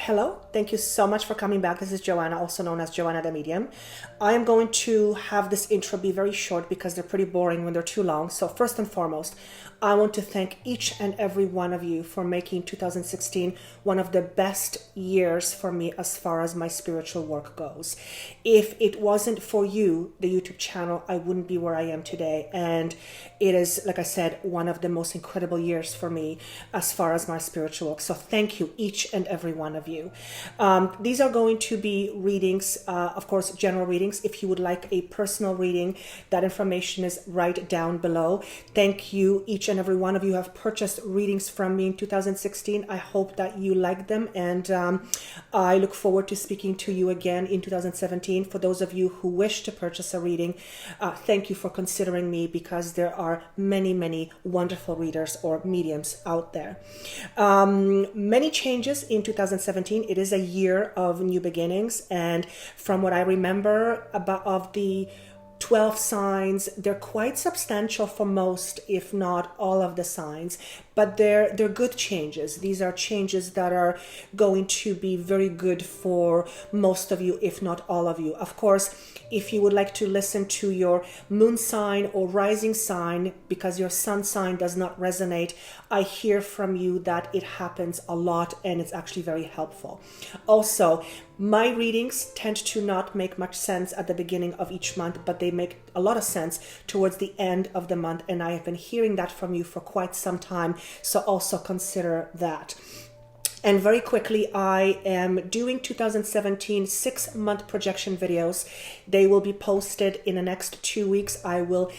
Hello, thank you so much for coming back. This is Joanna, also known as Joanna the Medium. I am going to have this intro be very short because they're pretty boring when they're too long. So first and foremost, I want to thank each and every one of you for making 2016 one of the best years for me as far as my spiritual work goes. If it wasn't for you, the YouTube channel, I wouldn't be where I am today. And it is, like I said, one of the most incredible years for me as far as my spiritual work. So thank you, each and every one of you. These are going to be readings, of course, general readings. If you would like a personal reading, that information is right down below. Thank you, each and every one of you who have purchased readings from me in 2016. I hope that you like them, and I look forward to speaking to you again in 2017. For those of you who wish to purchase a reading, thank you for considering me, because there are many, many wonderful readers or mediums out there. Many changes in 2017. It is a year of new beginnings, and from what I remember of the 12 signs, they're quite substantial for most, if not all of the signs, but they're good changes. These are changes that are going to be very good for most of you, if not all of you. Of course, if you would like to listen to your moon sign or rising sign because your sun sign does not resonate, I hear from you that it happens a lot and it's actually very helpful. Also, my readings tend to not make much sense at the beginning of each month, but they make a lot of sense towards the end of the month, and I have been hearing that from you for quite some time, so also consider that. And very quickly, I am doing 2017 6-month projection videos. They will be posted in the next 2 weeks. I will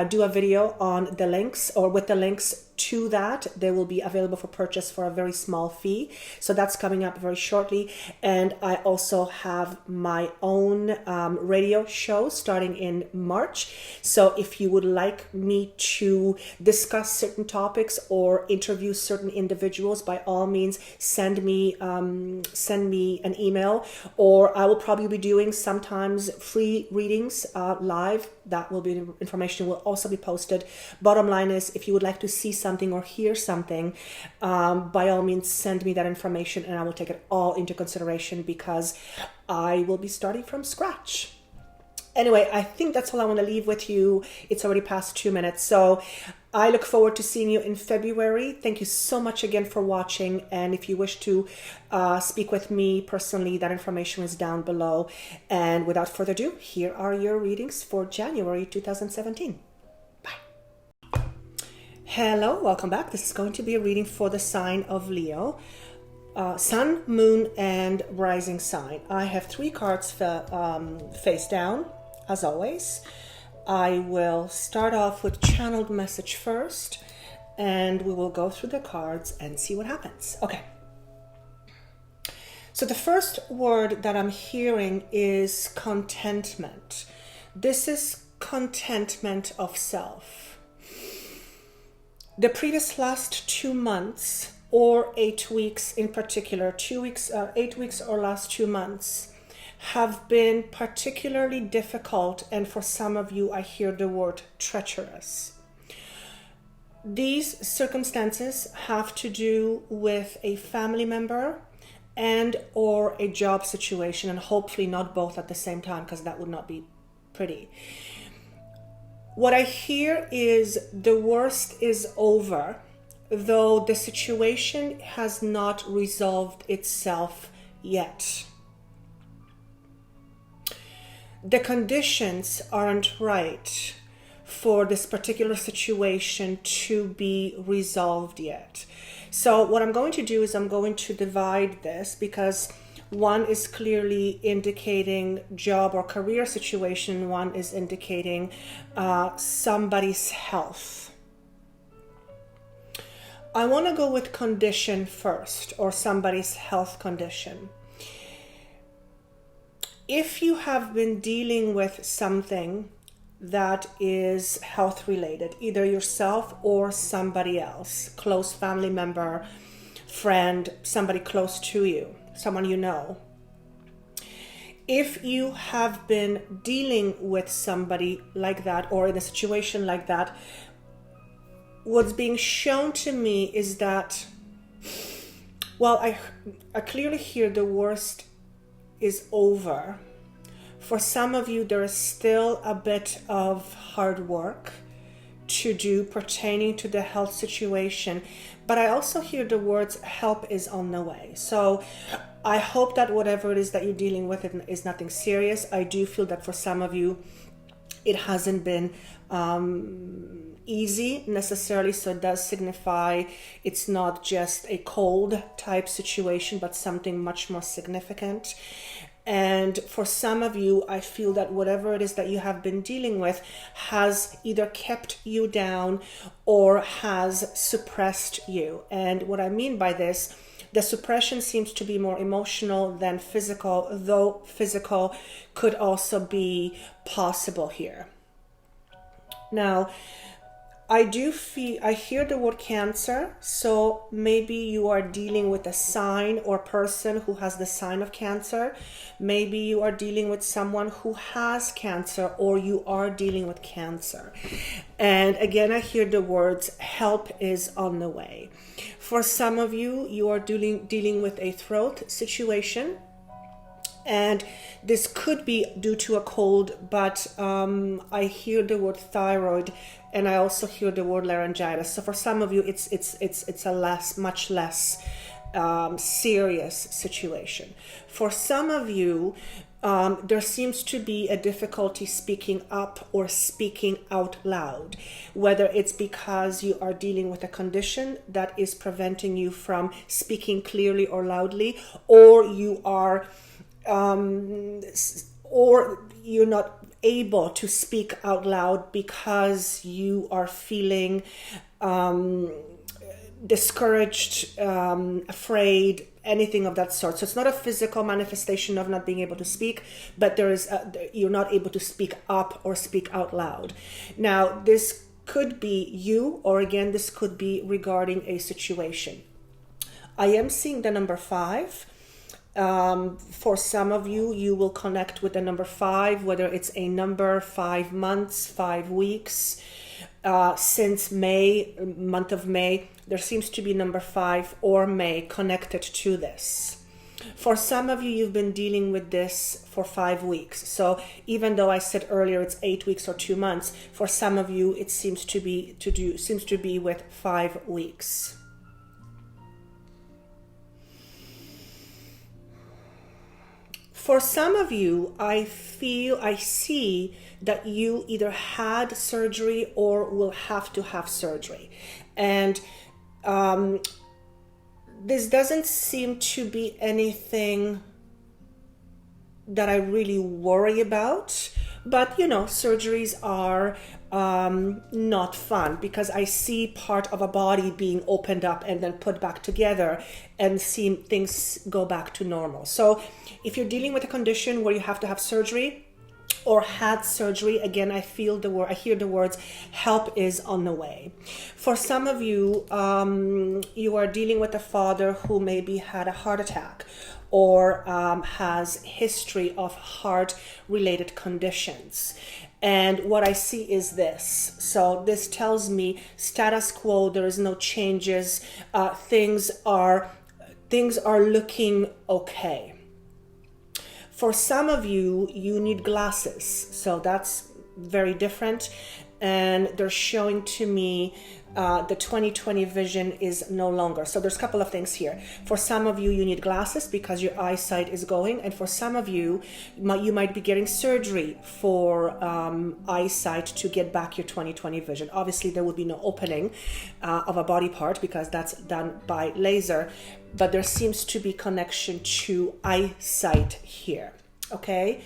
do a video on the links, or with the links to that. They will be available for purchase for a very small fee. So that's coming up very shortly. And I also have my own radio show starting in March. So if you would like me to discuss certain topics or interview certain individuals, by all means, send me an email, or I will probably be doing sometimes free readings live. That will be information will also be posted. Bottom line is, if you would like to see something or hear something, by all means send me that information and I will take it all into consideration, because I will be starting from scratch. Anyway, I think that's all I want to leave with you. It's already past 2 minutes. So I look forward to seeing you in February. Thank you so much again for watching. And if you wish to speak with me personally, that information is down below. And without further ado, here are your readings for January 2017. Bye. Hello, welcome back. This is going to be a reading for the sign of Leo. Sun, moon, and rising sign. I have 3 cards face down, as always. I will start off with channeled message first, and we will go through the cards and see what happens. Okay. So the first word that I'm hearing is contentment. This is contentment of self. The previous last 2 months, or 8 weeks in particular, 2 weeks, 8 weeks or last 2 months, have been particularly difficult, and for some of you I hear the word treacherous. These circumstances have to do with a family member and or a job situation, and hopefully not both at the same time, because that would not be pretty. What I hear is the worst is over, though the situation has not resolved itself yet. The conditions aren't right for this particular situation to be resolved yet. So what I'm going to do is I'm going to divide this, because one is clearly indicating job or career situation, one is indicating somebody's health. I want to go with condition first, or somebody's health condition. If you have been dealing with something that is health related, either yourself or somebody else, close family member, friend, somebody close to you, someone you know. If you have been dealing with somebody like that, or in a situation like that, what's being shown to me is that Well, I clearly hear the worst is over. For some of you, there is still a bit of hard work to do pertaining to the health situation, but I also hear the words help is on the way. So I hope that whatever it is that you're dealing with is nothing serious. I do feel that for some of you, it hasn't been easy necessarily, so it does signify it's not just a cold type situation, but something much more significant. And for some of you, I feel that whatever it is that you have been dealing with has either kept you down or has suppressed you. And what I mean by this, the suppression seems to be more emotional than physical, though physical could also be possible here. Now, I hear the word cancer, so maybe you are dealing with a sign or person who has the sign of cancer. Maybe you are dealing with someone who has cancer, or you are dealing with cancer. And again, I hear the words help is on the way. For some of you, you are dealing with a throat situation. And this could be due to a cold, but I hear the word thyroid, and I also hear the word laryngitis. So for some of you, it's a much less serious situation. For some of you, there seems to be a difficulty speaking up or speaking out loud, whether it's because you are dealing with a condition that is preventing you from speaking clearly or loudly, or you are or you're not able to speak out loud because you are feeling discouraged, afraid, anything of that sort. So it's not a physical manifestation of not being able to speak, but you're not able to speak up or speak out loud. Now, this could be you, or again, this could be regarding a situation. I am seeing the number 5. For some of you, you will connect with the number 5, whether it's a number, 5 months, 5 weeks. Since May, month of May, there seems to be number 5 or May connected to this. For some of you, you've been dealing with this for 5 weeks. So even though I said earlier it's 8 weeks or 2 months, for some of you, it seems to be with 5 weeks. For some of you, I see that you either had surgery or will have to have surgery. And this doesn't seem to be anything that I really worry about. But, surgeries are not fun, because I see part of a body being opened up and then put back together and seeing things go back to normal. So if you're dealing with a condition where you have to have surgery or had surgery, again, I hear the words help is on the way. For some of you, you are dealing with a father who maybe had a heart attack or has history of heart-related conditions. And what I see is this. So this tells me status quo, there is no changes, things are looking okay. For some of you, you need glasses. So that's very different. And they're showing to me the 20/20 vision is no longer. So there's a couple of things here. For some of you, you need glasses because your eyesight is going. And for some of you, you might be getting surgery for eyesight to get back your 20/20 vision. Obviously, there will be no opening of a body part because that's done by laser. But there seems to be connection to eyesight here. Okay?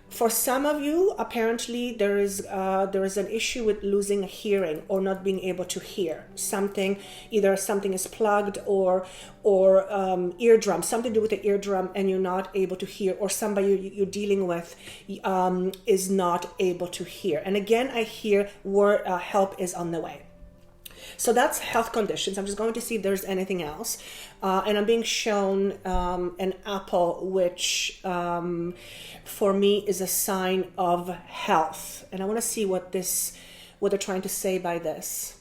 For some of you, apparently there is an issue with losing hearing or not being able to hear something. Either something is plugged or eardrum, something to do with the eardrum, and you're not able to hear, or somebody you're dealing with is not able to hear. And again, I hear word help is on the way. So that's health conditions. I'm just going to see if there's anything else. And I'm being shown an apple, which for me is a sign of health. And I want to see what they're trying to say by this.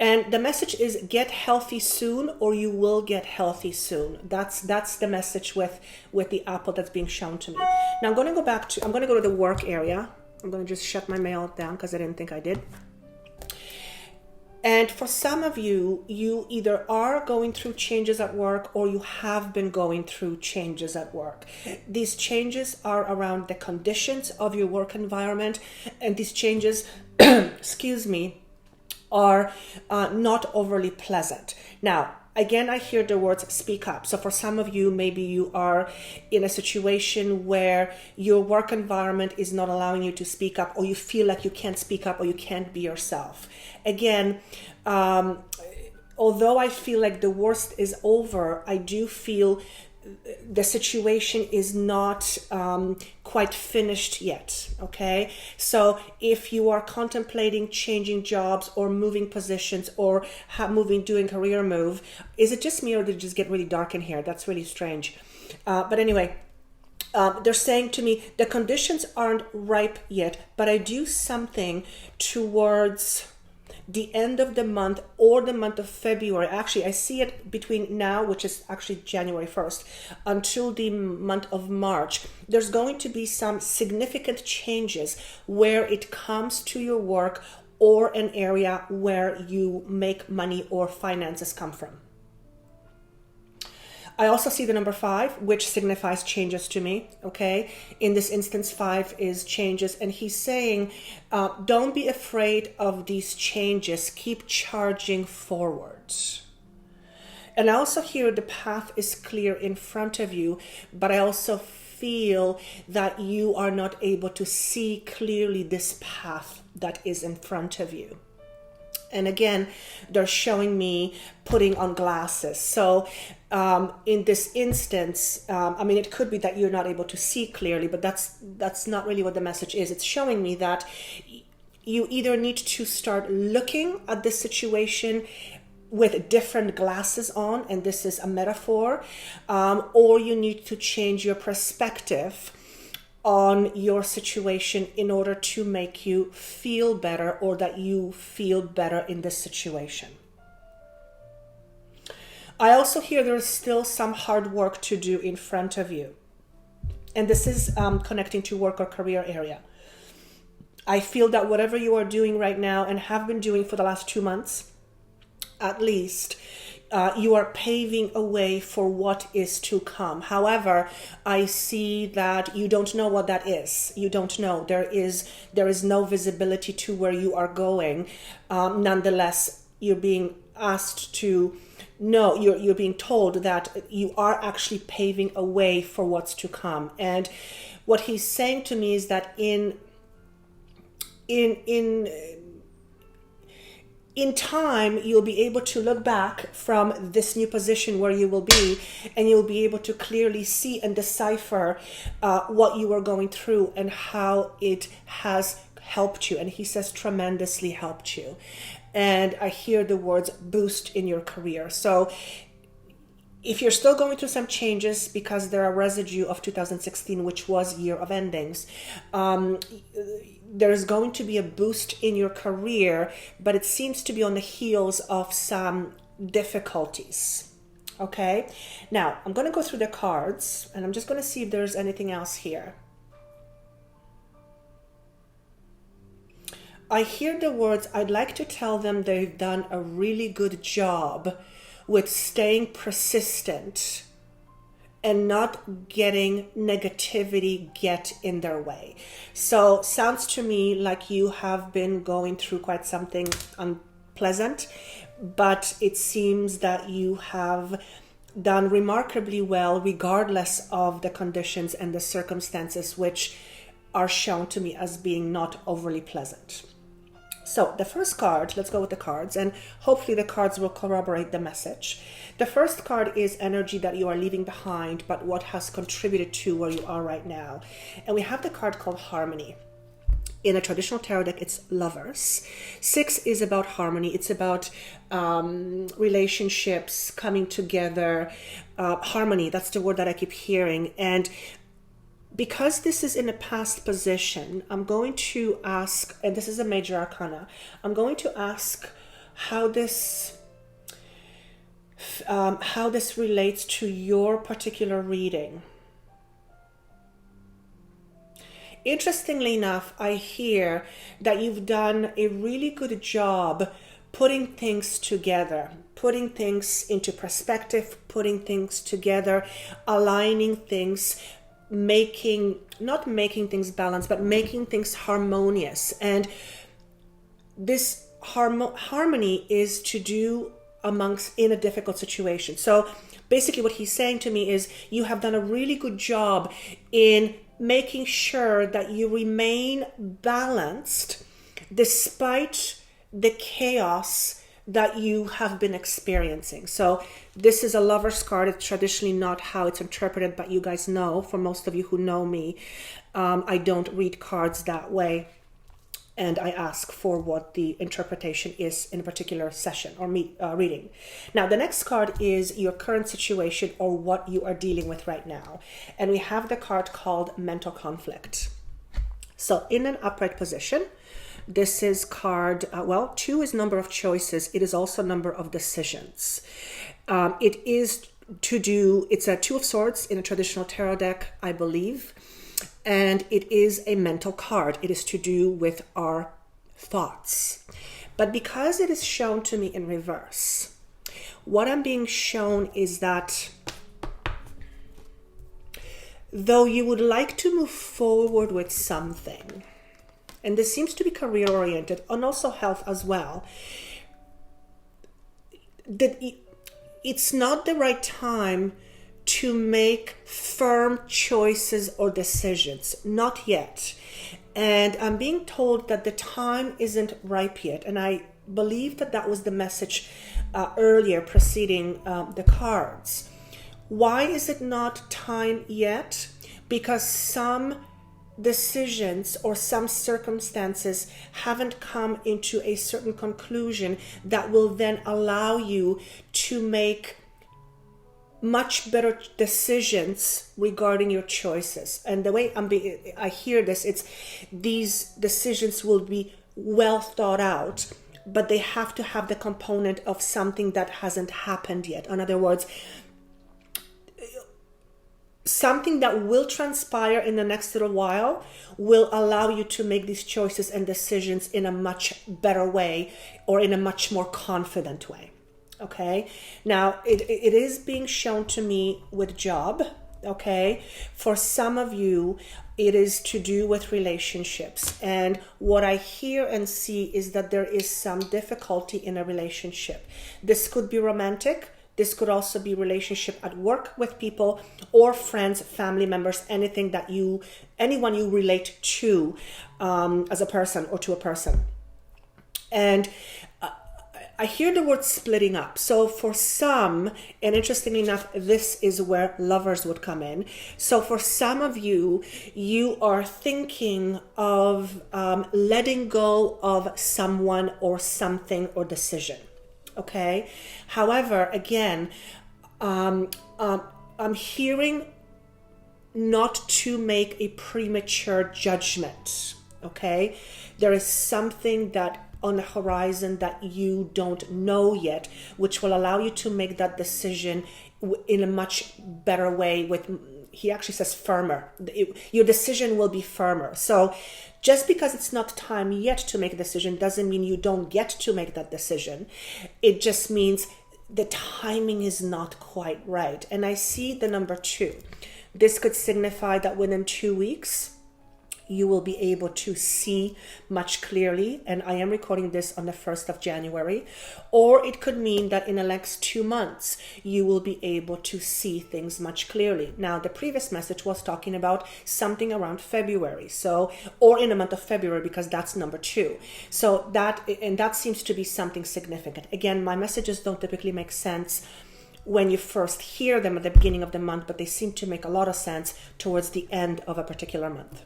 And the message is get healthy soon, or you will get healthy soon. That's the message with the apple that's being shown to me. Now I'm going to go to the work area. I'm going to just shut my mail down because I didn't think I did. And for some of you, you either are going through changes at work or you have been going through changes at work. These changes are around the conditions of your work environment, and these changes, excuse me, are not overly pleasant. Now, again, I hear the words speak up. So for some of you, maybe you are in a situation where your work environment is not allowing you to speak up, or you feel like you can't speak up or you can't be yourself. Again, although I feel like the worst is over, I do feel the situation is not quite finished yet, okay? So if you are contemplating changing jobs or moving positions or doing career move, is it just me or did it just get really dark in here? That's really strange. But anyway, they're saying to me, the conditions aren't ripe yet, but I do something towards the end of the month or the month of February. Actually, I see it between now, which is actually January 1st, until the month of March. There's going to be some significant changes where it comes to your work or an area where you make money or finances come from. I also see the number 5, which signifies changes to me, okay? In this instance, 5 is changes. And he's saying, don't be afraid of these changes. Keep charging forward. And I also hear the path is clear in front of you, but I also feel that you are not able to see clearly this path that is in front of you. And again, they're showing me putting on glasses. So in this instance, I mean, it could be that you're not able to see clearly, but that's not really what the message is. It's showing me that you either need to start looking at the situation with different glasses on, and this is a metaphor, or you need to change your perspective on your situation in order to make you feel better, or that you feel better in this situation. I also hear there's still some hard work to do in front of you. And this is connecting to work or career area. I feel that whatever you are doing right now and have been doing for the last 2 months, at least, you are paving a way for what is to come. However, I see that you don't know what that is. You don't know. There is no visibility to where you are going. Nonetheless, you're being asked to know, you're being told that you are actually paving a way for what's to come. And what he's saying to me is that in time, you'll be able to look back from this new position where you will be, and you'll be able to clearly see and decipher what you are going through and how it has helped you. And he says tremendously helped you. And I hear the words boost in your career. So if you're still going through some changes because there are residue of 2016, which was year of endings, there's going to be a boost in your career, but it seems to be on the heels of some difficulties. Okay, now I'm going to go through the cards and I'm just going to see if there's anything else here. I hear the words, I'd like to tell them they've done a really good job with staying persistent and not getting negativity get in their way. So sounds to me like you have been going through quite something unpleasant, but it seems that you have done remarkably well regardless of the conditions and the circumstances, which are shown to me as being not overly pleasant. So the first card, let's go with the cards, and hopefully the cards will corroborate the message. The first card is energy that you are leaving behind, but what has contributed to where you are right now. And we have the card called Harmony. In a traditional tarot deck, it's Lovers. 6 is about harmony. It's about relationships coming together. Harmony, that's the word that I keep hearing. And because this is in a past position, I'm going to ask, and this is a major arcana, I'm going to ask how this relates to your particular reading. Interestingly enough, I hear that you've done a really good job putting things together, putting things into perspective, putting things together, aligning things, not making things balanced, but making things harmonious. And this harmony is to do in a difficult situation. So basically what he's saying to me is you have done a really good job in making sure that you remain balanced despite the chaos that you have been experiencing. So this is a Lover's card. It's traditionally not how it's interpreted, but you guys know, for most of you who know me, I don't read cards that way. And I ask for what the interpretation is in a particular session or reading. Now, the next card is your current situation or what you are dealing with right now. And we have the card called Mental Conflict. So in an upright position, this is card, 2 is number of choices. It is also number of decisions. It's a 2 of Swords in a traditional tarot deck, I believe. And it is a mental card. It is to do with our thoughts. But because it is shown to me in reverse, what I'm being shown is that though you would like to move forward with something, and this seems to be career oriented and also health as well, that it's not the right time to make firm choices or decisions. Not yet. And I'm being told that the time isn't ripe yet. And I believe that was the message earlier preceding the cards. Why is it not time yet? Because some decisions or some circumstances haven't come into a certain conclusion that will then allow you to make much better decisions regarding your choices. And the way I hear this, it's these decisions will be well thought out, but they have to have the component of something that hasn't happened yet. In other words, something that will transpire in the next little while will allow you to make these choices and decisions in a much better way or in a much more confident way. Okay, now it is being shown to me with job. Okay, for some of you, it is to do with relationships. And what I hear and see is that there is some difficulty in a relationship. This could be romantic. This could also be relationship at work with people or friends, family members, anyone you relate to as a person or to a person. And I hear the word splitting up. So for some, and interestingly enough, this is where Lovers would come in. So for some of you, you are thinking of letting go of someone or something or decision. Okay. However, again, I'm hearing not to make a premature judgment. Okay. There is something that on the horizon that you don't know yet, which will allow you to make that decision in a much better way. He actually says firmer. Your decision will be firmer. So just because it's not time yet to make a decision doesn't mean you don't get to make that decision. It just means the timing is not quite right. And I see the number 2. This could signify that within 2 weeks, you will be able to see much clearly. And I am recording this on the 1st of January. Or it could mean that in the next 2 months, you will be able to see things much clearly. Now, the previous message was talking about something around February. So, or in the month of February, because that's number 2. So that seems to be something significant. Again, my messages don't typically make sense when you first hear them at the beginning of the month, but they seem to make a lot of sense towards the end of a particular month.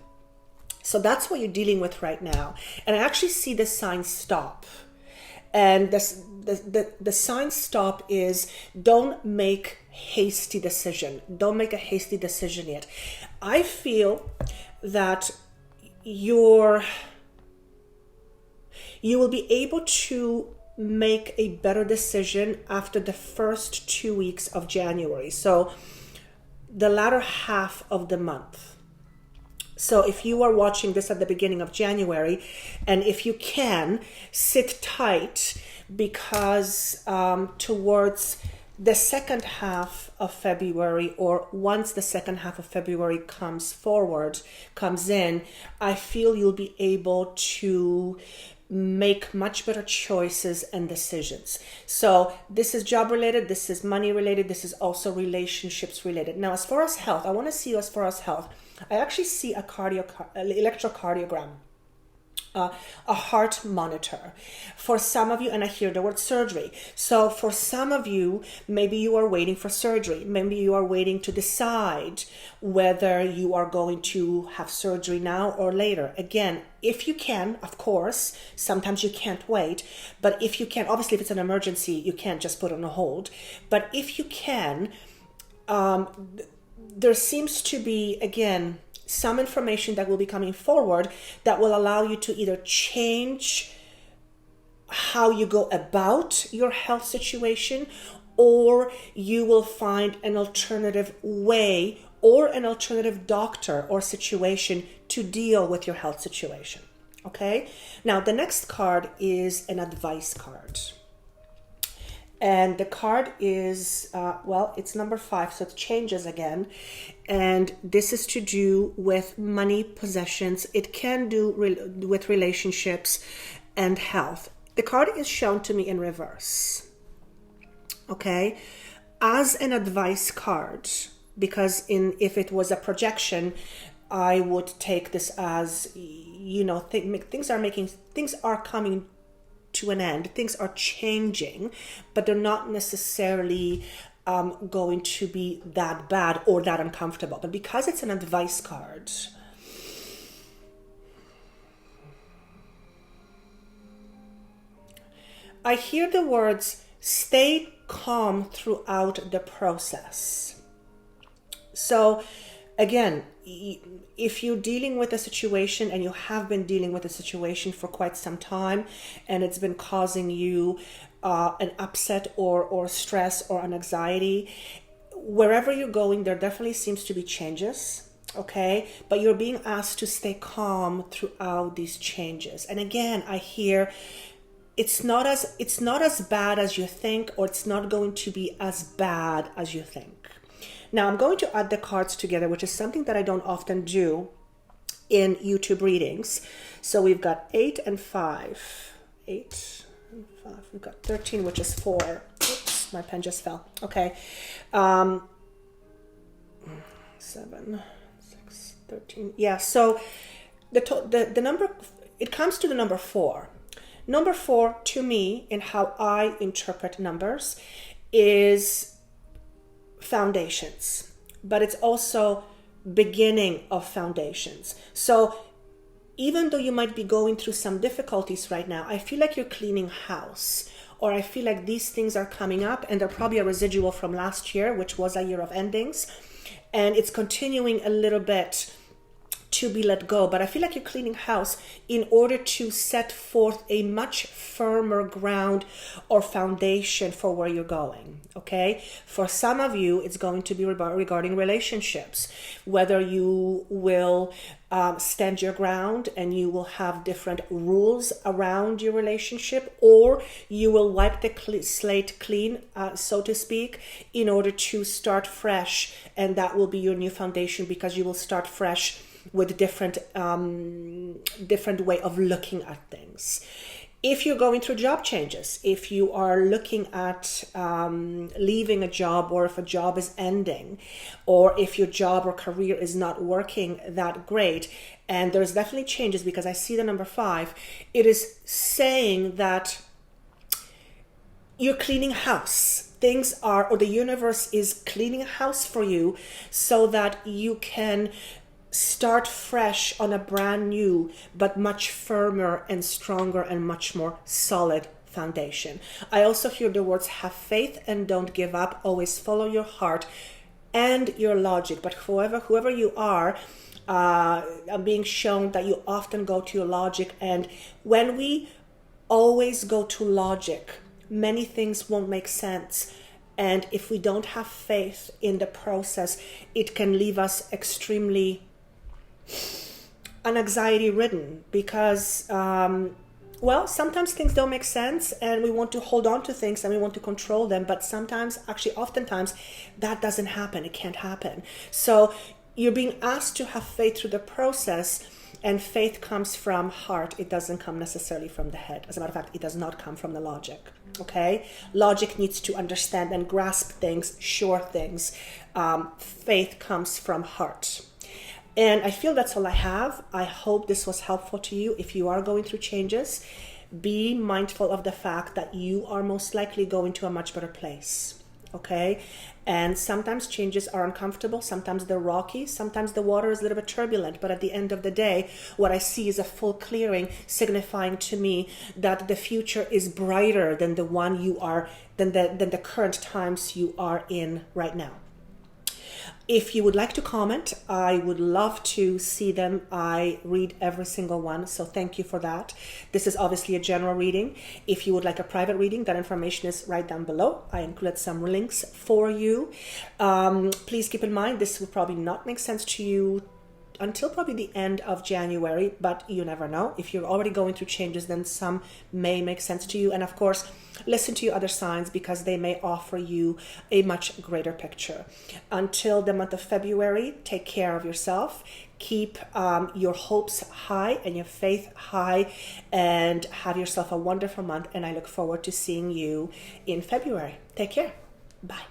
So that's what you're dealing with right now. And I actually see the sign stop. And the sign stop is don't make hasty decision. Don't make a hasty decision yet. I feel that you will be able to make a better decision after the first 2 weeks of January. So the latter half of the month. So if you are watching this at the beginning of January, and if you can, sit tight, because towards the second half of February, or once the second half of February comes in, I feel you'll be able to make much better choices and decisions. So this is job related, this is money related, this is also relationships related. Now, as far as health, I want to see you as far as health. I actually see an electrocardiogram. A heart monitor. For some of you, and I hear the word surgery. So for some of you, maybe you are waiting for surgery. Maybe you are waiting to decide whether you are going to have surgery now or later. Again, if you can, of course, sometimes you can't wait, but if you can, obviously if it's an emergency, you can't just put it on hold. But if you can, there seems to be, again, some information that will be coming forward that will allow you to either change how you go about your health situation, or you will find an alternative way or an alternative doctor or situation to deal with your health situation. Okay? Now, the next card is an advice card. And the card is, it's number 5, so it changes again. And this is to do with money, possessions. It can do with relationships and health. The card is shown to me in reverse. Okay? As an advice card, because if it was a projection, I would take this as, things are coming to an end, things are changing, but they're not necessarily going to be that bad or that uncomfortable. But because it's an advice card, I hear the words, stay calm throughout the process. So again, if you're dealing with a situation, and you have been dealing with a situation for quite some time, and it's been causing you an upset or stress or an anxiety, wherever you're going, there definitely seems to be changes. Okay, but you're being asked to stay calm throughout these changes. And again, I hear it's not as bad as you think, or it's not going to be as bad as you think. Now, I'm going to add the cards together, which is something that I don't often do in YouTube readings. So we've got 8 and 5. 8 and 5. We've got 13, which is 4. Oops, my pen just fell. Okay. 7, 6, 13. Yeah, so the number, it comes to the number 4. Number 4, to me, in how I interpret numbers, is foundations, but it's also beginning of foundations. So even though you might be going through some difficulties right now, I feel like you're cleaning house, or I feel like these things are coming up, and they're probably a residual from last year, which was a year of endings, and it's continuing a little bit to be let go. But I feel like you're cleaning house in order to set forth a much firmer ground or foundation for where you're going. Okay, for some of you, it's going to be regarding relationships, whether you will stand your ground and you will have different rules around your relationship, or you will wipe the slate clean, so to speak, in order to start fresh, and that will be your new foundation, because you will start fresh with different way of looking at things. If you're going through job changes, if you are looking at leaving a job, or if a job is ending, or if your job or career is not working that great, and there's definitely changes, because I see the number 5, it is saying that you're cleaning house. Things are, or the universe is cleaning a house for you, so that you can start fresh on a brand new, but much firmer and stronger and much more solid foundation. I also hear the words, have faith and don't give up. Always follow your heart and your logic. But whoever you are, I'm being shown that you often go to your logic. And when we always go to logic. Many things won't make sense. And if we don't have faith in the process, it can leave us extremely anxiety ridden because, well, sometimes things don't make sense and we want to hold on to things and we want to control them. But sometimes, actually, oftentimes, that doesn't happen. It can't happen. So you're being asked to have faith through the process. And faith comes from heart. It doesn't come necessarily from the head. As a matter of fact, it does not come from the logic. Okay? Logic needs to understand and grasp things, sure things. Faith comes from heart. And I feel that's all I have. I hope this was helpful to you. If you are going through changes, be mindful of the fact that you are most likely going to a much better place. Okay? And sometimes changes are uncomfortable, sometimes they're rocky, sometimes the water is a little bit turbulent, but at the end of the day, what I see is a full clearing, signifying to me that the future is brighter than the one you are, than the current times you are in right now. If you would like to comment, I would love to see them. I read every single one, so thank you for that. This is obviously a general reading. If you would like a private reading, that information is right down below. I included some links for you. Please keep in mind, this will probably not make sense to you until probably the end of January, but you never know. If you're already going through changes, then some may make sense to you. And of course, listen to your other signs because they may offer you a much greater picture. Until the month of February, take care of yourself. Keep your hopes high and your faith high, and have yourself a wonderful month. And I look forward to seeing you in February. Take care. Bye.